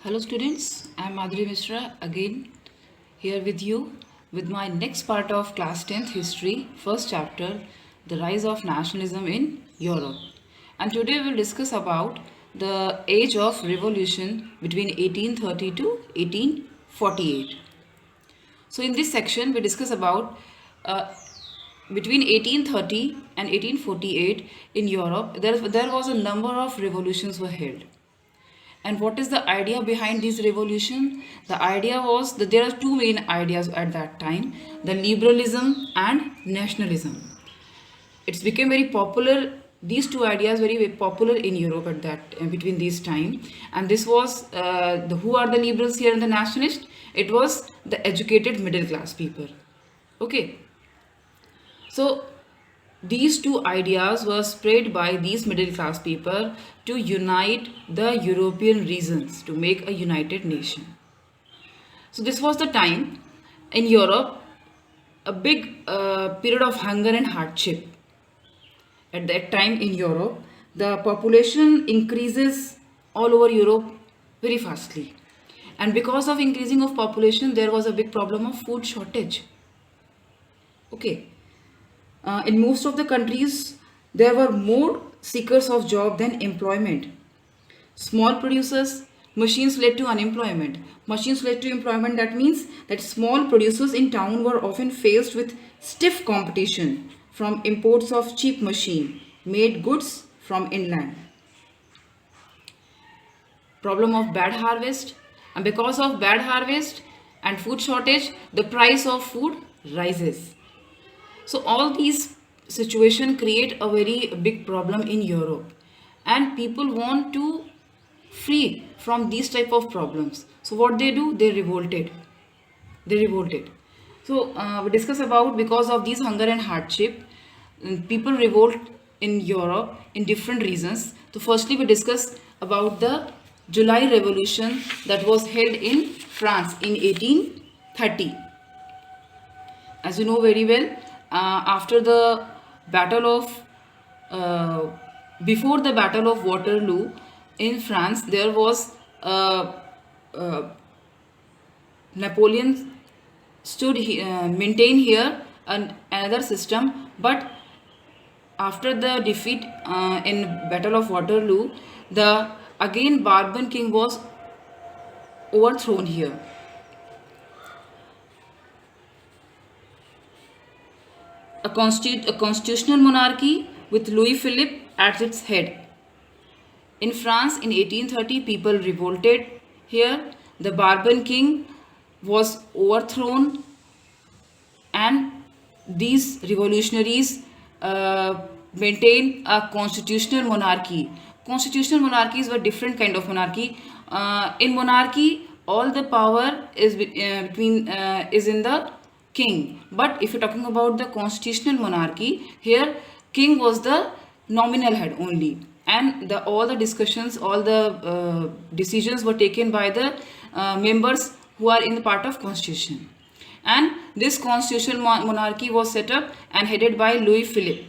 Hello students, I am Madhuri Mishra again here with you with my next part of class 10th history, first chapter, the rise of nationalism in Europe. And today we will discuss about the age of revolution between 1830 to 1848. So in this section we discuss about between 1830 and 1848 in Europe there was a number of revolutions were held. And what is the idea behind this revolution? The idea was that there are two main ideas at that time, the liberalism and nationalism. It's became very popular, these two ideas very popular in Europe at that between this time. And this was who are the liberals here and the nationalists? It was the educated middle class people. Okay. So these two ideas were spread by these middle class people to unite the European regions to make a united nation. So this was the time in Europe, a big period of hunger and hardship. At that time in Europe, the population increases all over Europe very fastly. And because of increasing of population, there was a big problem of food shortage. Okay. In most of the countries, there were more seekers of job than employment. Small producers, machines led to unemployment. Machines led to employment, that means that small producers in town were often faced with stiff competition from imports of cheap machine made goods from inland. Problem of bad harvest, and because of bad harvest and food shortage, the price of food rises. So all these situations create a very big problem in Europe, and people want to free from these type of problems. So what they do, they revolted. So we discuss about because of these hunger and hardship, people revolt in Europe in different reasons. So firstly we discuss about the July Revolution that was held in France in 1830. As you know very well, after the battle of before the battle of Waterloo in France, there was Napoleon maintained here another system, but after the defeat in battle of Waterloo, the again Bourbon king was overthrown here. A constitutional monarchy with Louis Philippe at its head. In France in 1830, people revolted here. The Bourbon king was overthrown, and these revolutionaries maintained a constitutional monarchy. Constitutional monarchies were different kind of monarchy. In monarchy, all the power is is in the king. But if you're talking about the constitutional monarchy, here king was the nominal head only, and all the discussions, all the decisions were taken by the members who are in the part of constitution. And this constitutional monarchy was set up and headed by Louis Philippe.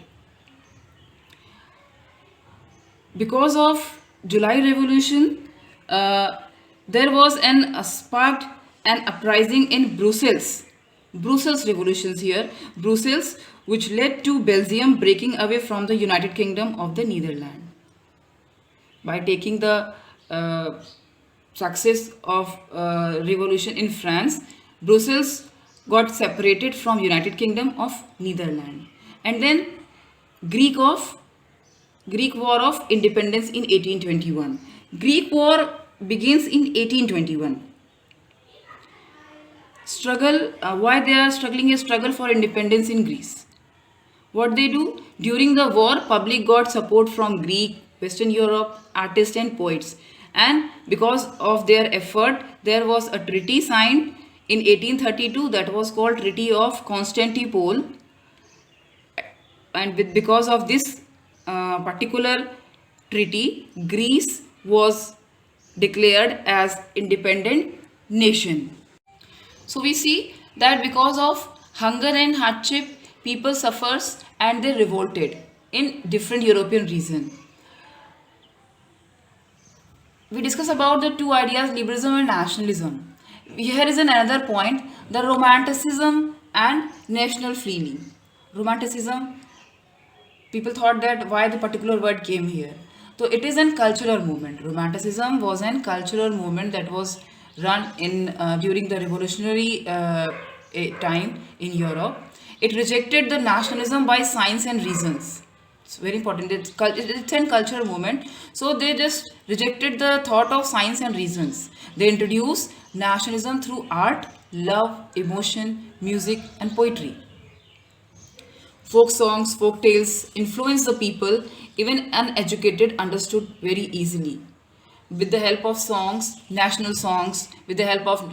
Because of July Revolution, there was sparked an uprising in Brussels. Brussels revolutions here, Brussels, which led to Belgium breaking away from the United Kingdom of the Netherlands. By taking the success of revolution in France, Brussels got separated from United Kingdom of Netherlands. And then Greek War of Independence in 1821. Greek War begins in 1821. Struggle, why they are struggling, a struggle for independence in Greece. What they do? During the war, public got support from Greek, Western Europe, artists and poets. And because of their effort, there was a treaty signed in 1832 that was called Treaty of Constantinople. And because of this particular treaty, Greece was declared as independent nation. So we see that because of hunger and hardship, people suffers and they revolted in different European regions. we discuss about the two ideas, liberalism and nationalism. Here is another point, the romanticism and national feeling. Romanticism, people thought that why the particular word came here. So it is a cultural movement. Romanticism was a cultural movement that was run in during the revolutionary time in Europe. It rejected the nationalism by science and reasons. It's very important. It's a cultural movement. So they just rejected the thought of science and reasons. They introduced nationalism through art, love, emotion, music, and poetry. Folk songs, folk tales influenced the people, even uneducated understood very easily. With the help of songs, national songs, with the help of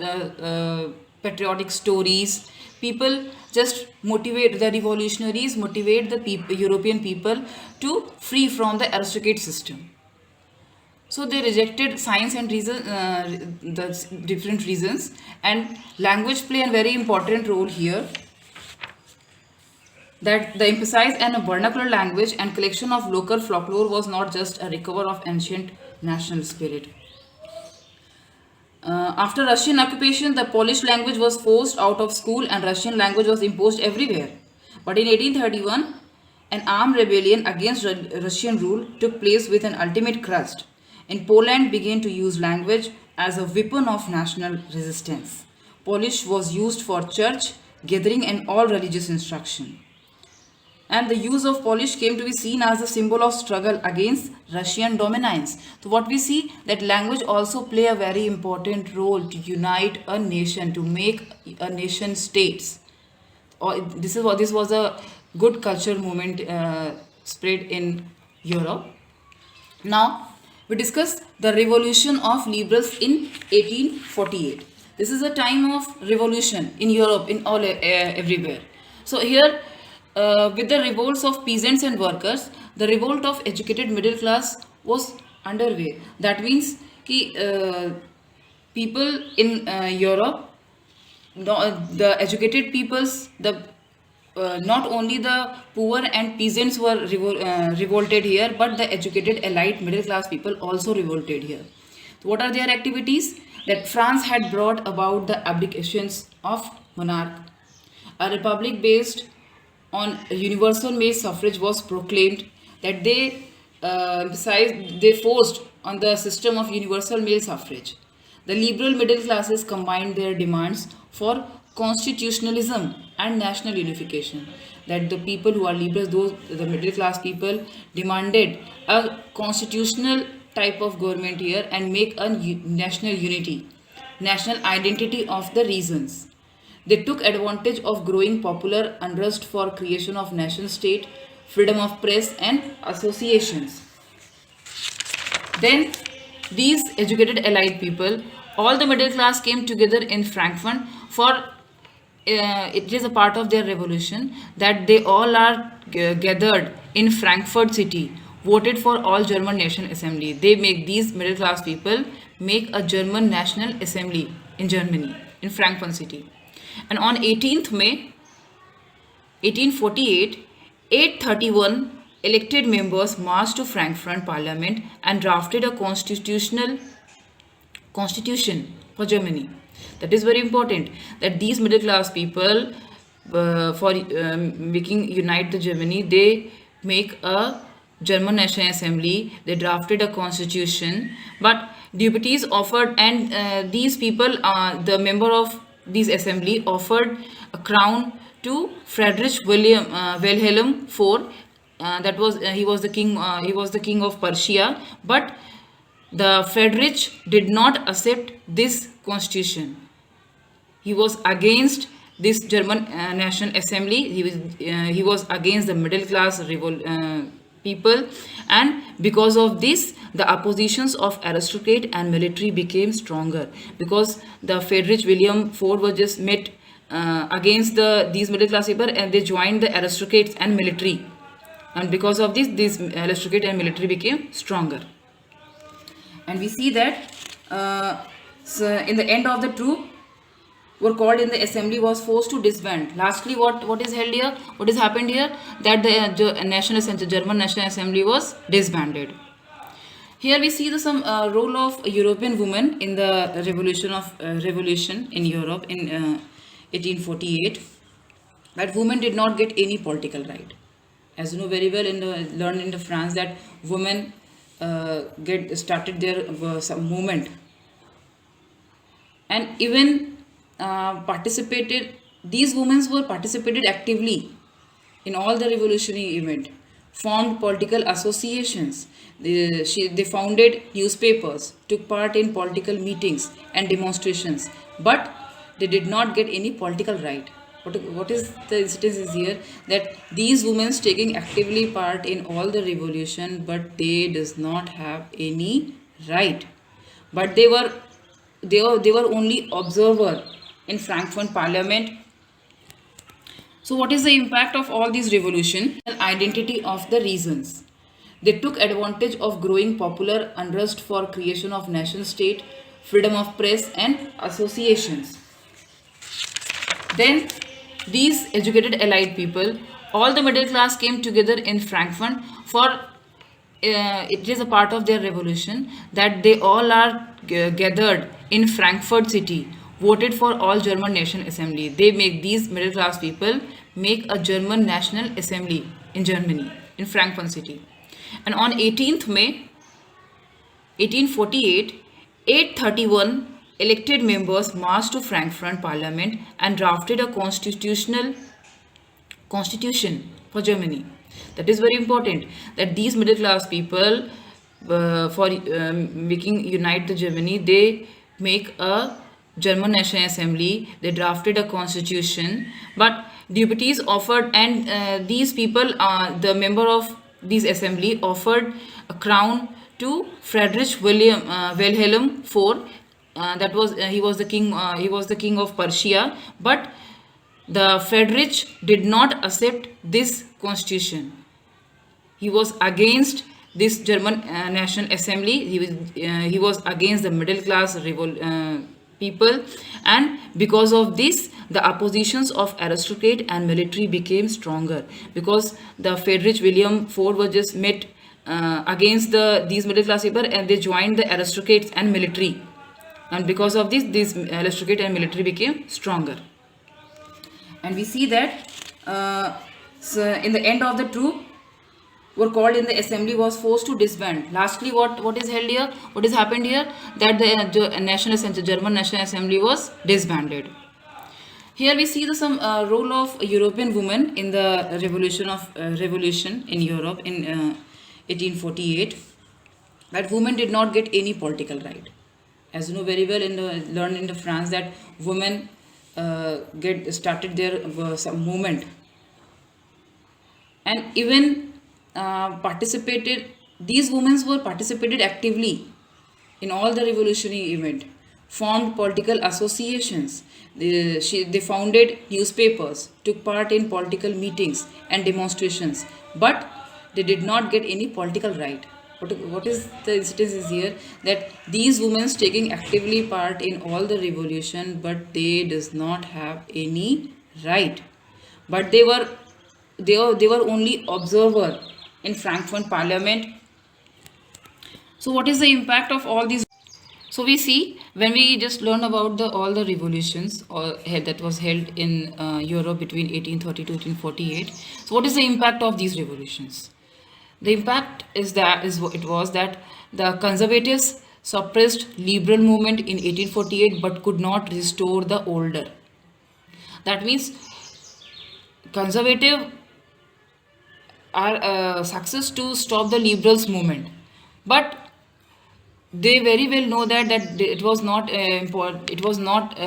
patriotic stories, people just motivate the revolutionaries, motivate the European people to free from the aristocrat system. So they rejected science and reason, the different reasons, and language play a very important role here, that the emphasize and a vernacular language and collection of local folklore was not just a recover of ancient national spirit. After Russian occupation, the Polish language was forced out of school and Russian language was imposed everywhere. But in 1831, an armed rebellion against Russian rule took place with an ultimate crust, and Poland began to use language as a weapon of national resistance. Polish was used for church, gathering, and all religious instruction. And the use of Polish came to be seen as a symbol of struggle against Russian dominance. So what we see, that language also play a very important role to unite a nation, to make a nation states. This was a good cultural movement spread in Europe. Now we discuss the revolution of liberals in 1848. This is a time of revolution in Europe, in all everywhere. So here, with the revolts of peasants and workers, the revolt of educated middle class was underway. That means कि people in Europe, the educated peoples, not only the poor and peasants were revolted here, but the educated elite middle class people also revolted here. So what are their activities? That France had brought about the abdications of monarch. A republic based on universal male suffrage was proclaimed, that they forced on the system of universal male suffrage. The liberal middle classes combined their demands for constitutionalism and national unification. That the people who are liberals, the middle class people, demanded a constitutional type of government here and make a national unity, national identity of the regions. They took advantage of growing popular unrest for creation of nation state, freedom of press and associations. Then these educated elite people, all the middle class came together in Frankfurt for it is a part of their revolution, that they all are gathered in Frankfurt city, voted for all German National Assembly. They make these middle class people make a German National Assembly in Germany, in Frankfurt city. And on 18th May 1848, 831 elected members marched to Frankfurt Parliament and drafted a constitution for Germany. That is very important, that these middle class people, for making unite the Germany, they make a German National Assembly, they drafted a constitution, but deputies offered, and these people, the member of this assembly offered a crown to Friedrich Wilhelm IV. That was he was the king. He was the king of Prussia, but the Friedrich did not accept this constitution. He was against this German National Assembly. He was against the middle class people, and because of this, the oppositions of aristocrat and military became stronger, because the Friedrich William IV was just met against these middle class people, and they joined the aristocrats and military, and because of this, these aristocrat and military became stronger. And we see that so in the end of the troop were called in the assembly was forced to disband. Lastly, what is held here? What has happened here? That the German National Assembly was disbanded. Here we see the some role of European women in the revolution in Europe in 1848. That women did not get any political right. As you know very well, learned in the France that women get started their some movement, and even participated. These women were participated actively in all the revolutionary event, formed political associations. They founded newspapers, took part in political meetings and demonstrations, but they did not get any political right. What is the instance is here that these women taking actively part in all the revolution, but they does not have any right. But they were only observer in Frankfurt Parliament. So what is the impact of all these revolution? Identity of the reasons. They took advantage of growing popular unrest for creation of nation state, freedom of press and associations. Then these educated allied people, all the middle class came together in Frankfurt for it is a part of their revolution that they all are gathered in Frankfurt city, voted for all German National Assembly. They make these middle class people make a German National Assembly in Germany, in Frankfurt city. And on 18th May 1848, 831 elected members marched to Frankfurt Parliament and drafted a constitution for Germany. That is very important that these middle class people for making unite the Germany, they make a German National Assembly, they drafted a constitution, but deputies offered, and these people, the member of this assembly offered a crown to Friedrich Wilhelm IV. That was he was the king. He was the king of Prussia, but the Friedrich did not accept this constitution. He was against this German National Assembly. He was against the middle class people, and because of this, the oppositions of aristocrat and military became stronger, because the Friedrich William IV was just met against these middle class people, and they joined the aristocrats and military, and because of this, aristocrat and military became stronger. And we see that so in the end of the troop were called in the assembly was forced to disband. Lastly, what is held here? What has happened here? That the German National Assembly was disbanded. Here we see the some role of European women in the revolution in Europe in 1848. That women did not get any political right. As you know very well, learned in the France that women get started their some movement, and even participated. These women were participated actively in all the revolutionary event, formed political associations. They founded newspapers, took part in political meetings and demonstrations, but they did not get any political right. What is the instance is here that these women taking actively part in all the revolution, but they does not have any right. But they were only observer in Frankfurt Parliament. So what is the impact of all these? So we see when we just learn about all the revolutions that was held in Europe between 1830 to 1848. So what is the impact of these revolutions? The impact is that the conservatives suppressed liberal movement in 1848 but could not restore the order. That means conservative are success to stop the liberals movement, but they very well know that it was not important. It was not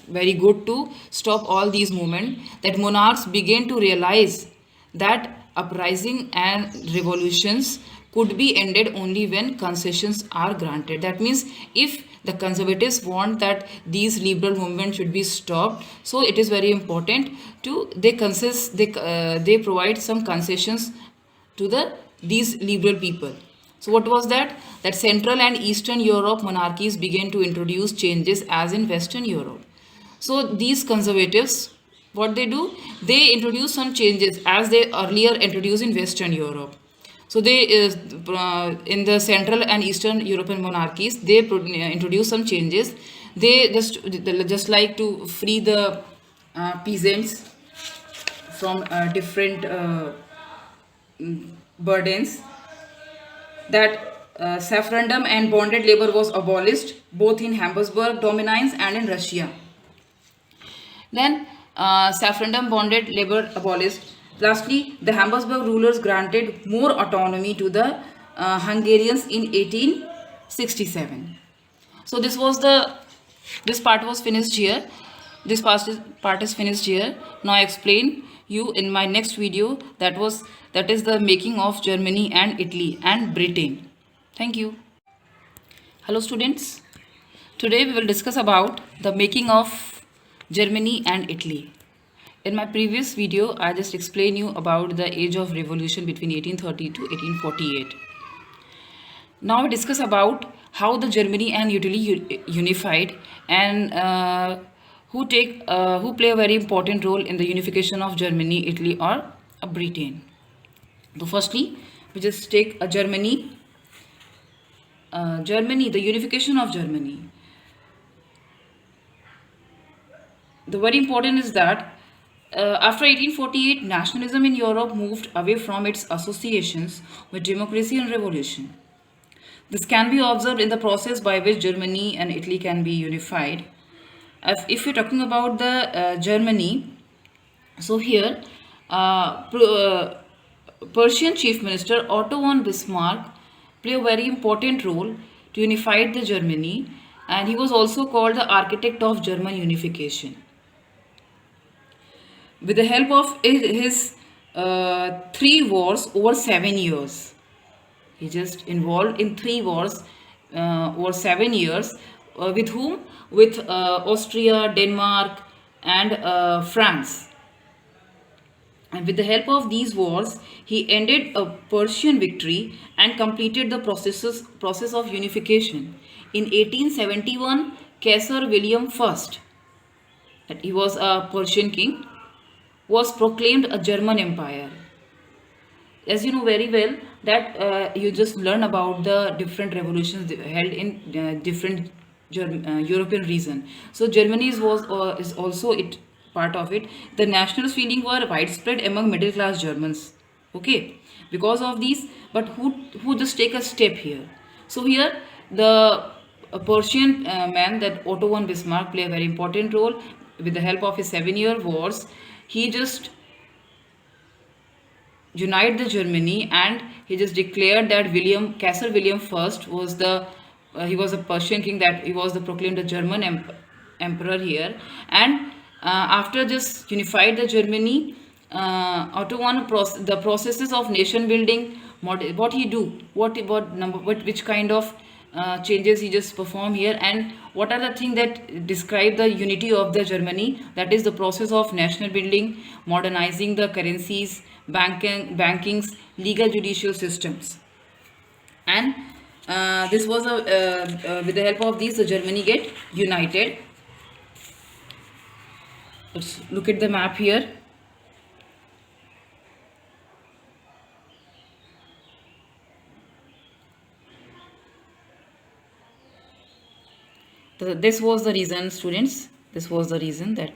very good to stop all these movements. That monarchs began to realize that uprising and revolutions could be ended only when concessions are granted. That means if the conservatives want that these liberal movements should be stopped, so it is very important to they provide some concessions to these liberal people. So what was that? That Central and Eastern Europe monarchies began to introduce changes as in Western Europe. So these conservatives, what they do, they introduce some changes as they earlier introduced in Western Europe. So they in the Central and Eastern European monarchies, they introduced some changes. They just like to free the peasants from different burdens. That saffrandom and bonded labor was abolished both in Habsburg dominance and in Russia. Then saffrandom bonded labor abolished. Lastly, the Habsburg rulers granted more autonomy to the Hungarians in 1867. So this part was finished here. This part is finished here. Now I explain you in my next video, that is the making of Germany and Italy and Britain. Thank you. Hello students. Today we will discuss about the making of Germany and Italy. In my previous video, I just explained you about the age of revolution between 1830 to 1848. Now we discuss about how the Germany and Italy unified, and who play a very important role in the unification of Germany, Italy, or Britain. So firstly, we just take a Germany, the unification of Germany. The very important is that after 1848, nationalism in Europe moved away from its associations with democracy and revolution. This can be observed in the process by which Germany and Italy can be unified. If you're talking about the Germany, so here Prussian Chief Minister Otto von Bismarck played a very important role to unify the Germany, and he was also called the architect of German unification. With the help of his 3 wars over 7 years, he just involved in 3 wars over 7 years. With whom? With Austria, Denmark, and France. And with the help of these wars, he ended a Prussian victory and completed the process of unification. In 1871, Kaiser William I, that he was a Prussian king, was proclaimed a German empire. As you know very well that you just learn about the different revolutions held in different European region. So Germany is also part of it. The nationalist feeling were widespread among middle class Germans. Okay, because of these, but who just take a step here? So here the Prussian man, that Otto von Bismarck, play a very important role. With the help of his 7-year wars, he just united the Germany, and he just declared that Kaiser William I was he was a Prussian king, that he was the proclaimed German emperor here. And after this unified the Germany, Otto von the processes of nation building, what he do, which kind of changes he just perform here, and what are the things that describe the unity of the Germany? That is the process of national building, modernizing the currencies, bankings, legal judicial systems. And this was with the help of these, the Germany get united. Let's look at the map here. This was the reason, students. This was the reason that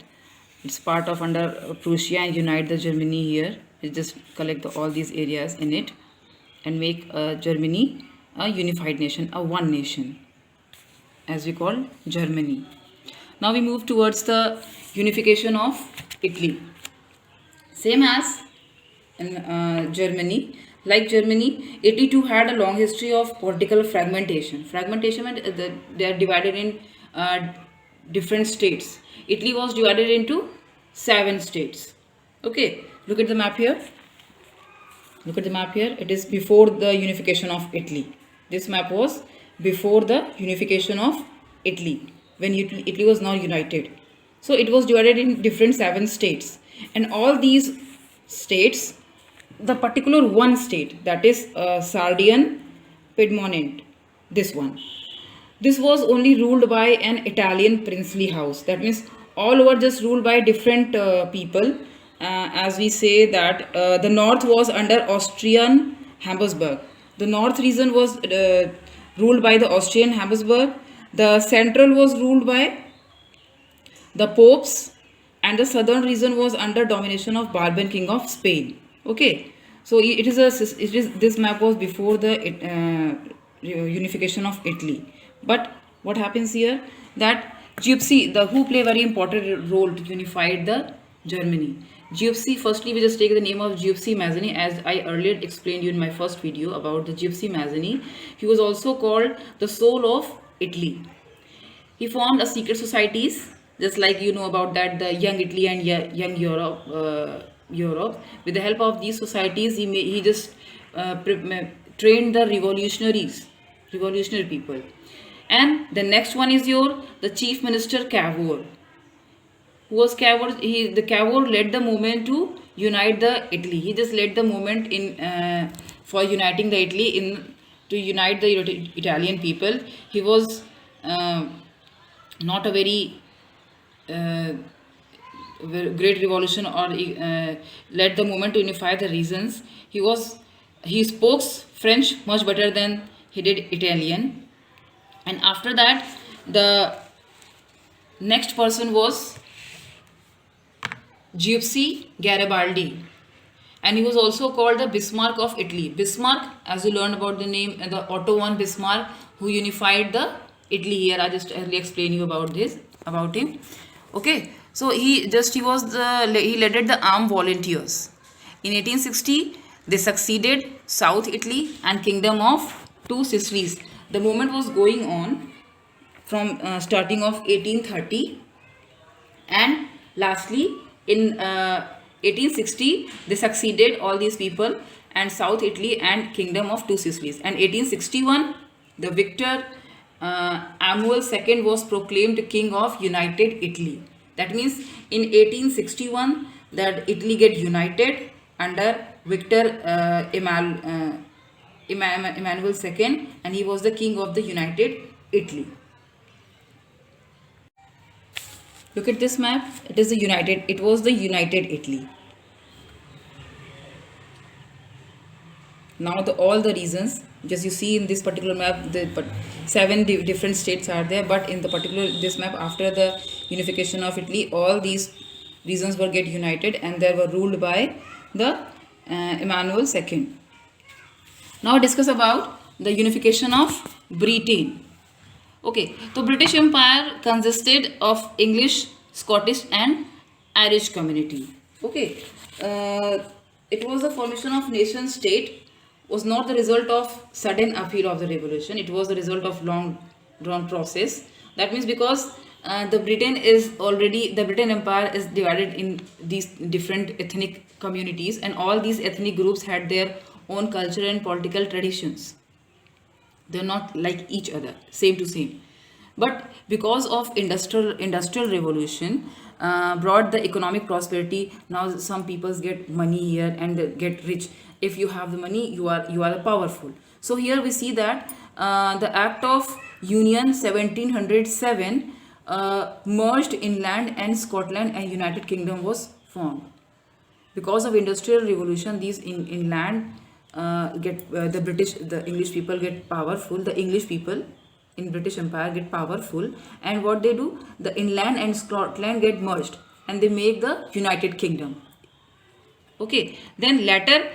it's part of under Prussia and unite the Germany here. We just collect all these areas in it and make Germany a unified nation, a one nation, as we call Germany. Now we move towards the unification of Italy. Same as in Germany. Like Germany, Italy too had a long history of political fragmentation. Fragmentation meant they are divided in different states. Italy was divided into 7 states. Okay, look at the map here. Look at the map here. It is before the unification of Italy. This map was before the unification of Italy, when Italy was now united. So it was divided in different 7 states, and all these states, the particular one state, that is Sardian Piedmont, this one, this was only ruled by an Italian princely house. That means all over just ruled by different people. As we say that the north was under Austrian Habsburg. The north region was ruled by the Austrian Habsburg. The central was ruled by the popes, and the southern region was under domination of Bourbon king of Spain. Okay, so this map was before the unification of Italy. But what happens here, that Gypsy, the who play very important role to unify the Germany. Gypsy, firstly we just take the name of Gypsy Mazzini, as I earlier explained you in my first video about the Gypsy Mazzini. He was also called the soul of Italy. He formed a secret societies, just like you know about that, the Young Italy and Young Europe. With the help of these societies, he just trained the revolutionary people. And the next one is the Chief Minister Cavour. Who was Cavour? The Cavour led the movement to unite the Italy. He just led the movement in for uniting the Italy, to unite the Italian people. He was not a very great revolution, or led the movement to unify the regions. He spoke French much better than he did Italian. And after that, the next person was Giuseppe Garibaldi, and he was also called the Bismarck of Italy. Bismarck, as you learned about the name, the Otto von Bismarck, who unified the Italy. Here I just earlier explain you about him. Okay, so he led the armed volunteers. In 1860, they succeeded South Italy and Kingdom of Two Sicilies. The movement was going on from starting of 1830, and lastly in 1860 they succeeded all these people and South Italy and Kingdom of Two Sicilies. And 1861, the victor Amul II was proclaimed king of United Italy. That means in 1861 that Italy get united under Victor Emmanuel II, and he was the king of the United Italy. Look at this map. It was the United Italy. Now all the regions, just you see in this particular map, the 7 different states are there, but in this map, after the unification of Italy, all these regions were get united, and they were ruled by the Emmanuel II. Now discuss about the unification of Britain. Okay, so British Empire consisted of English, Scottish and Irish community. Okay, it was the formation of nation state, was not the result of sudden appeal of the revolution. It was the result of long drawn process. That means because the Britain Empire is divided in these different ethnic communities, and all these ethnic groups had their own culture and political traditions. They're not like each other, same to same. But because of industrial revolution brought the economic prosperity, now some people get money here and they get rich. If you have the money, you are powerful. So here we see that the Act of Union 1707 merged England and Scotland, and United Kingdom was formed. Because of industrial revolution, these inland the English people get powerful. The English people in British Empire get powerful, and what they do, the inland and Scotland get merged and they make the United Kingdom. Okay, then later,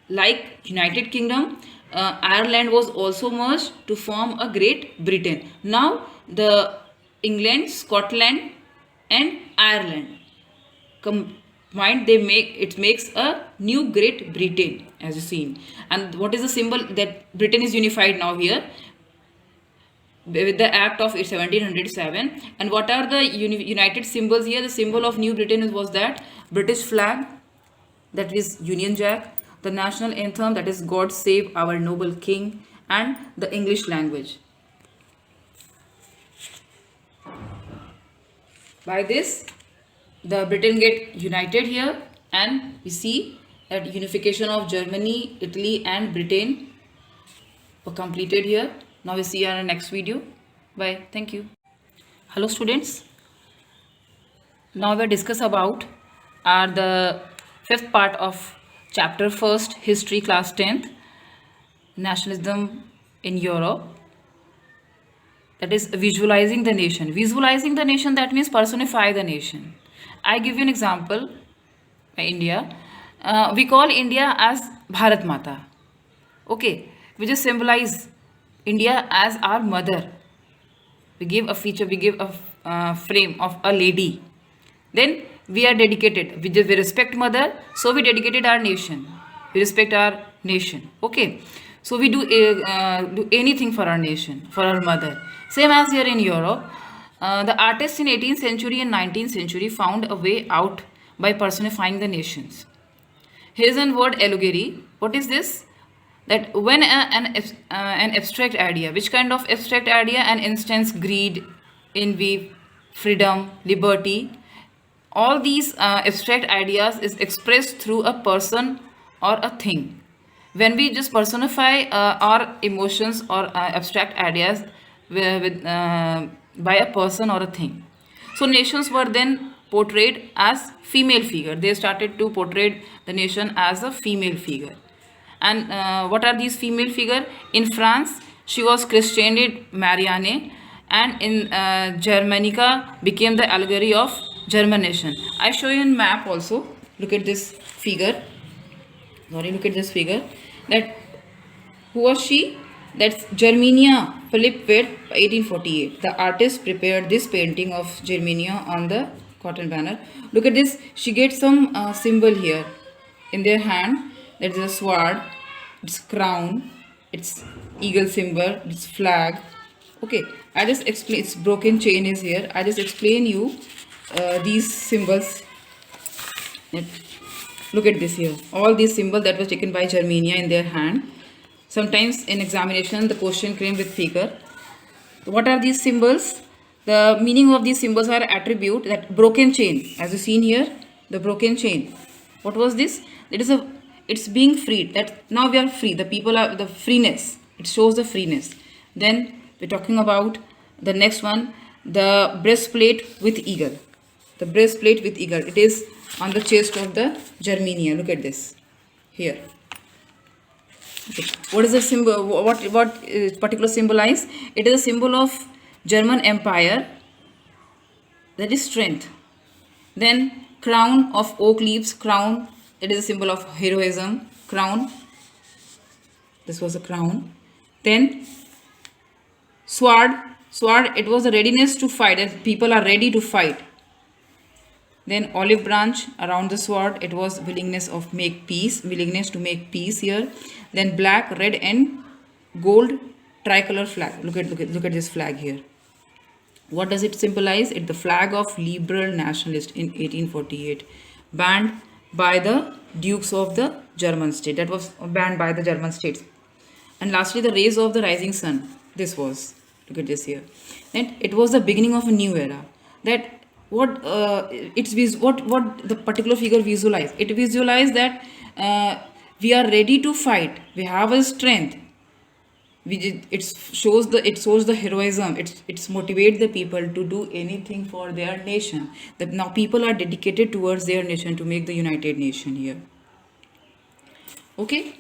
like United Kingdom, Ireland was also merged to form a Great Britain. Now the England, Scotland and Ireland combined, makes a new Great Britain, as you see. And what is the symbol that Britain is unified now here with the Act of 1707? And what are the united symbols here? The symbol of New Britain was that British flag, that is Union Jack, the national anthem, that is God Save Our Noble King, and the English language. By this, the Britain get united here, and we see that unification of Germany, Italy and Britain were completed here. Now we see our next video. Bye. Thank you. Hello students. Now we discuss about the 5th part of chapter 1st, history, class 10th. nationalism in Europe, that is visualizing the nation. Visualizing the nation, that means personify the nation. I give you an example. India, we call India as Bharat Mata. Okay, we just symbolize India as our mother. We give a feature, we give a frame of a lady. Then we are dedicated. We respect mother, so we dedicated our nation. We respect our nation. Okay, so we do anything for our nation, for our mother. Same as here in Europe, the artists in 18th century and 19th century found a way out by personifying the nations. Here's a word allegory. What is this? That when an abstract idea, which kind of abstract idea? An instance, greed, envy, freedom, liberty. All these abstract ideas is expressed through a person or a thing. When we just personify our emotions or abstract ideas by a person or a thing. So nations were then portrayed as female figure. They started to portray the nation as a female figure. And what are these female figure? In France, she was christened Marianne, and in Germanica became the allegory of German nation. I show you in map also. Look at this figure. Sorry, look at this figure. That who was she? That's Germania Philipp Witt, 1848. The artist prepared this painting of Germania on the cotton banner. Look at this. She gets some symbol here in their hand. That is a sword. It's crown. It's eagle symbol. It's flag. Okay. I just explain. It's broken chain is here. I just explain you these symbols. Look at this here. All these symbols that was taken by Germania in their hand. Sometimes in examination, the question came with figure. What are these symbols? The meaning of these symbols are attribute that broken chain. As you seen here, the broken chain. What was this? It's being freed. That now we are free. The people are the freeness. It shows the freeness. Then we're talking about the next one, the breastplate with eagle. The breastplate with eagle. It is on the chest of the Germania. Look at this here. Okay. What is the symbol? What particular symbolize? It is a symbol of German Empire. That is strength. Then crown of oak leaves. Crown. It is a symbol of heroism. Crown. This was a crown. Then sword. Sword. It was a readiness to fight. That people are ready to fight. Then olive branch around the sword. It was willingness of make peace. Willingness to make peace here. Then black, red and gold tricolor flag. Look at this flag here. What does it symbolize? It's the flag of liberal nationalist in 1848. Banned by the dukes of the German state. That was banned by the German states. And lastly, the rays of the rising sun. This was. Look at this here. And it was the beginning of a new era. That what the particular figure visualize. It visualize that we are ready to fight. We have a strength. It shows the heroism. It's motivate the people to do anything for their nation. That now people are dedicated towards their nation to make the United Nation here. Okay.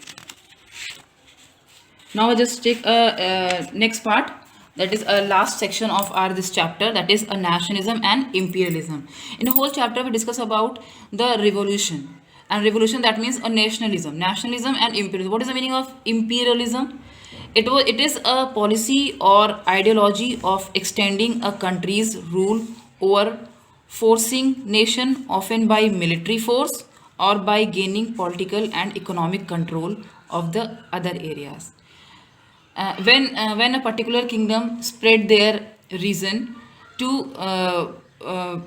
Now I just take a next part. That is a last section of this chapter. That is a nationalism and imperialism. In the whole chapter, we discuss about the revolution. And revolution, that means a nationalism. Nationalism and imperialism. What is the meaning of imperialism? It is a policy or ideology of extending a country's rule over forcing nation, often by military force or by gaining political and economic control of the other areas. When a particular kingdom spread their reason to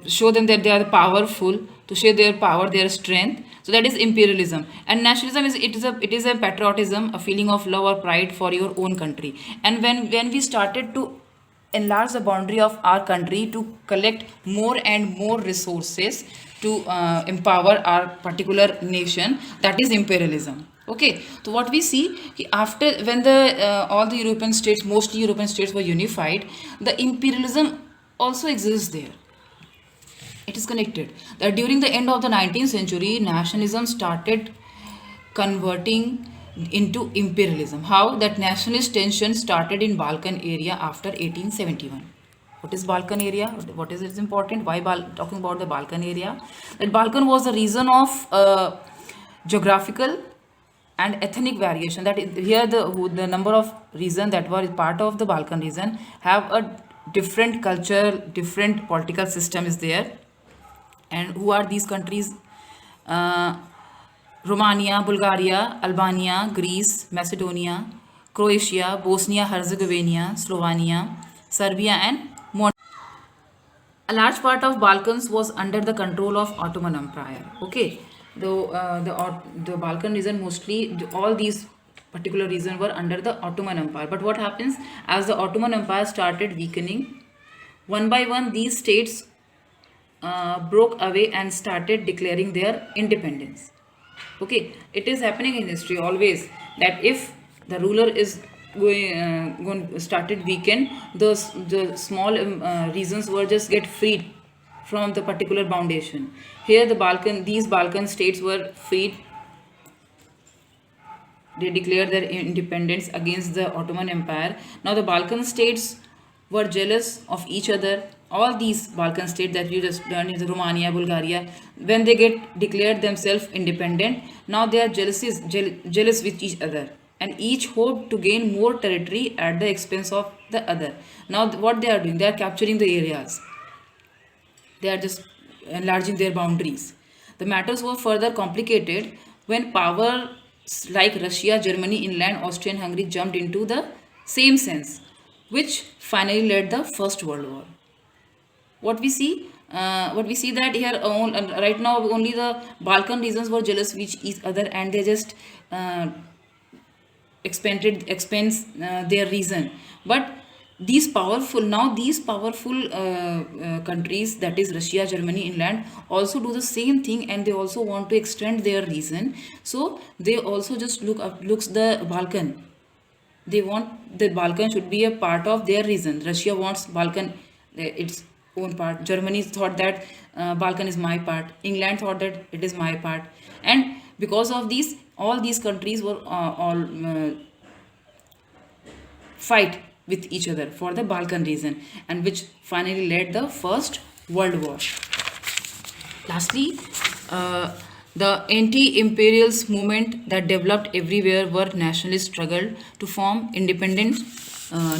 show them that they are powerful, to show their power, their strength, so that is imperialism. And nationalism is a patriotism, a feeling of love or pride for your own country. And when we started to enlarge the boundary of our country to collect more and more resources to empower our particular nation, that is imperialism. Okay, so what we see after when the all the European states, mostly European states were unified, the imperialism also exists there. It is connected. That during the end of the 19th century, nationalism started converting into imperialism. How that nationalist tension started in Balkan area after 1871. What is Balkan area? What is its important? Why talking about the Balkan area? That Balkan was the region of geographical and ethnic variation. That here the number of regions that were part of the Balkan region have a different culture, different political system is there. And who are these countries? Uh, Romania, Bulgaria, Albania, Greece, Macedonia, Croatia, Bosnia Herzegovina, Slovenia, Serbia, and Montenegro. A large part of Balkans was under the control of Ottoman Empire. Okay, though the Balkan region mostly all these particular regions were under the Ottoman Empire. But what happens as the Ottoman Empire started weakening, one by one these states broke away and started declaring their independence. Okay, it is happening in history always that if the ruler is going started weaken, the small regions were just get freed from the particular foundation. Here these Balkan states were freed. They declared their independence against the Ottoman Empire. Now the Balkan states were jealous of each other. All these Balkan states that you just learned is Romania, Bulgaria, when they get declared themselves independent, now they are jealous with each other, and each hope to gain more territory at the expense of the other. Now what they are doing, they are capturing the areas. They are just enlarging their boundaries. The matters were further complicated when powers like Russia, Germany, England, Austria, and Hungary jumped into the same sense, which finally led the First World War. What we see that here right now only the Balkan regions were jealous with each other, and they just expense their region. But these powerful countries, that is Russia, Germany, England, also do the same thing, and they also want to extend their region. So they also just looks the Balkan. They want the Balkan should be a part of their region. Russia wants Balkan its own part. Germany thought that Balkan is my part. England thought that it is my part. And because of these, all these countries were all fight with each other for the Balkan region, and which finally led the First World War. Lastly, the anti-imperialist movement that developed everywhere were nationalist struggle to form independent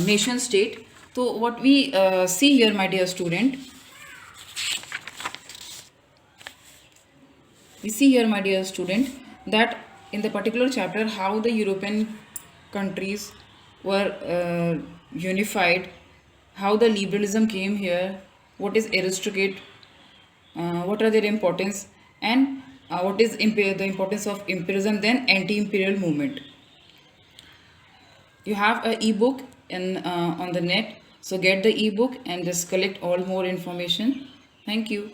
nation state. So what we see here, my dear student, that in the particular chapter how the European countries were unified, how the liberalism came here, what is aristocrat, what are their importance, and what is the importance of imperialism, then anti-imperial movement. You have an ebook on the net, so get the ebook and just collect all more information. Thank you.